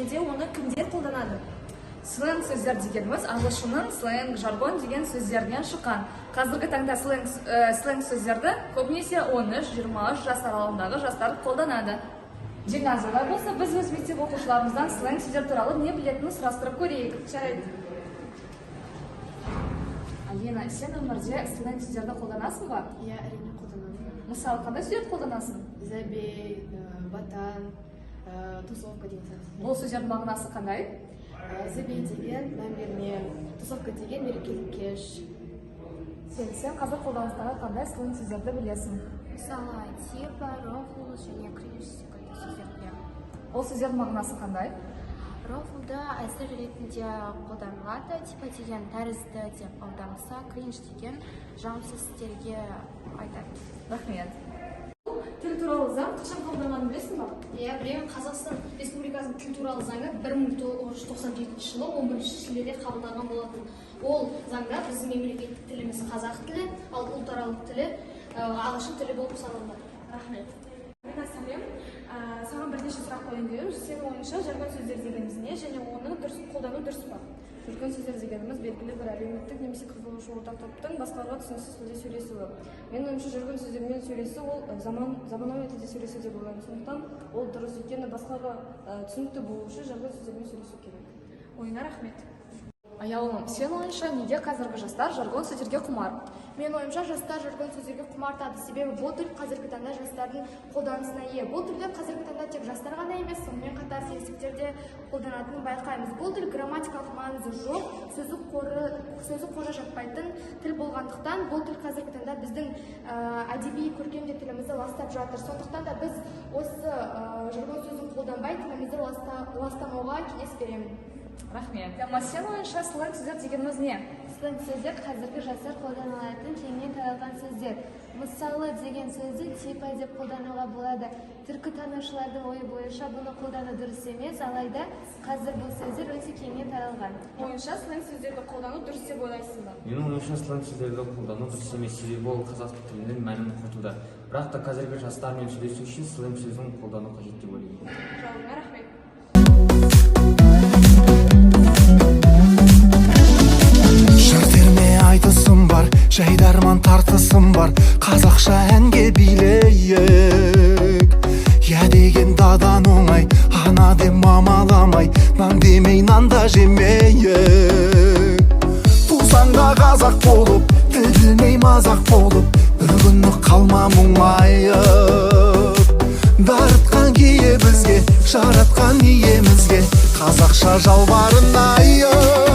жерде оны кімдер қолданады? Сленг сөздер дегеніміз ағылшынның сленг, жаргон деген сөздерден шыққан. Қазіргі таңда сленг сөздерді көбінесе 13-23 жас аралығындағы жастар қолданады. Жеңазылар болса, біз өз мектеп оқушыларымыздан сленг сөздер туралы не білетінін сұрастырып көрейік. Жарайды. Алена, сен өмірде сленг сөздерді қолданасың ба? Иә, әрине қолданамын. Мысалы, қандай сөздерді қолданасың? Забей, батан, тусовка деген сияқты. Бұл сөздердің мағынасы қандай? Забей деген мән берме, тусовка деген мерекелік кеш. Сен қазір қолданыстағы қандай сленг сөздерді білесің? Мысалы, типа, рофл және кринж секілді сөздерге. Ол сөздердің мағынасы қандай? Рофлды әзір ретінде қолданылады, типа деген тәрізді деп аударылса, кринж деген жағымсыз істерге айтады. Рахмет. Тіл туралы заң қашан қабылданғанын білесің ба? Иә, білемін. Қазақстан Республикасының тіл туралы заңы 1997 жылы 11 шілдеде қабылданған болатын. Ол заңда біздің мемлекеттік тіліміз қазақ тілі, ал ұлтаралық тілі ағылшын тілі болып саналады. Рахмет. Мен Сәлем, саған бірнеше сұрақ қояйын деп жүрмін. Сенің ойыңша жаргон сөздер дегеніміз не және оны қолдану дұрыс па? Жаргон сөздер дегеніміз белгілі бір әлеуметтік немесе қызығушы ортақ топтың басқаларға түсініксіз тілде сөйлесуі. Менің ойымша жаргон сөздермен сөйлесу ол заманауи тілде сөйлесу деп ойлаймын. Сондықтан ол дұрыс екені басқаға түсінікті болу үшін жаргон сөздермен сөйлесу керек. Ойыңа рахмет. Аяулым, сен ойынша неге қазіргі жастар жаргон сөздерге құмар? Мен ойымша жастар жаргон сөздерге құмартады, себебі бұл тіл қазіргі таңда жастардың қолданысына ие. Бұл тілді қазіргі таңда тек жастар ғана емес, сонымен қатар ересектерде қолданатынын байқаймыз. Бұл тіл грамматикалық маңызы жоқ, сөздік қоры жатпайтын тіл болғандықтан, бұл тіл қазіргі таңда біздің әдеби көркемде тілімізді ластап жатыр. Сондықтан да біз осы жаргон сөзін қолданбай тілімізді ластамауға кеңес беремін. Рахмет. Сен ойынша сленг сөздер дегеніміз не? Сленг сөздер қазіргі жастар қолданылатын кеңінен таралған сөздер. Мысалы деген сөзді типа деп қолдануға болады. Түркітанушылардың ойы бойынша бұны қолдану дұрыс емес, алайда қазір бұл сөздер өте кеңінен таралған. Ойыңша сленг сөздерді қолдану дұрыс деп ойлайсың ба? Менің ойымша сленг сөздерді қолдану дұрыс емес, себебі ол қазақ тілінің мәнін құртуда. Бірақ та қазіргі жастармен сөйлесу үшін сленг сөзін қолдану қажет деп ойлаймын. Жауабыңа рахмет. Айтысым бар, жайдарман тартысым бар, қазақша әнге билейік. Я деген дадан оңай, ана дем мамаламай, нан демей нанда жемейік. Тусаң да қазақ болып, тіл білмей мазақ болып, бір күні қалма мұңайып. Дарытқан кие бізге, жаратқан иемізге, қазақша жалбарынайық.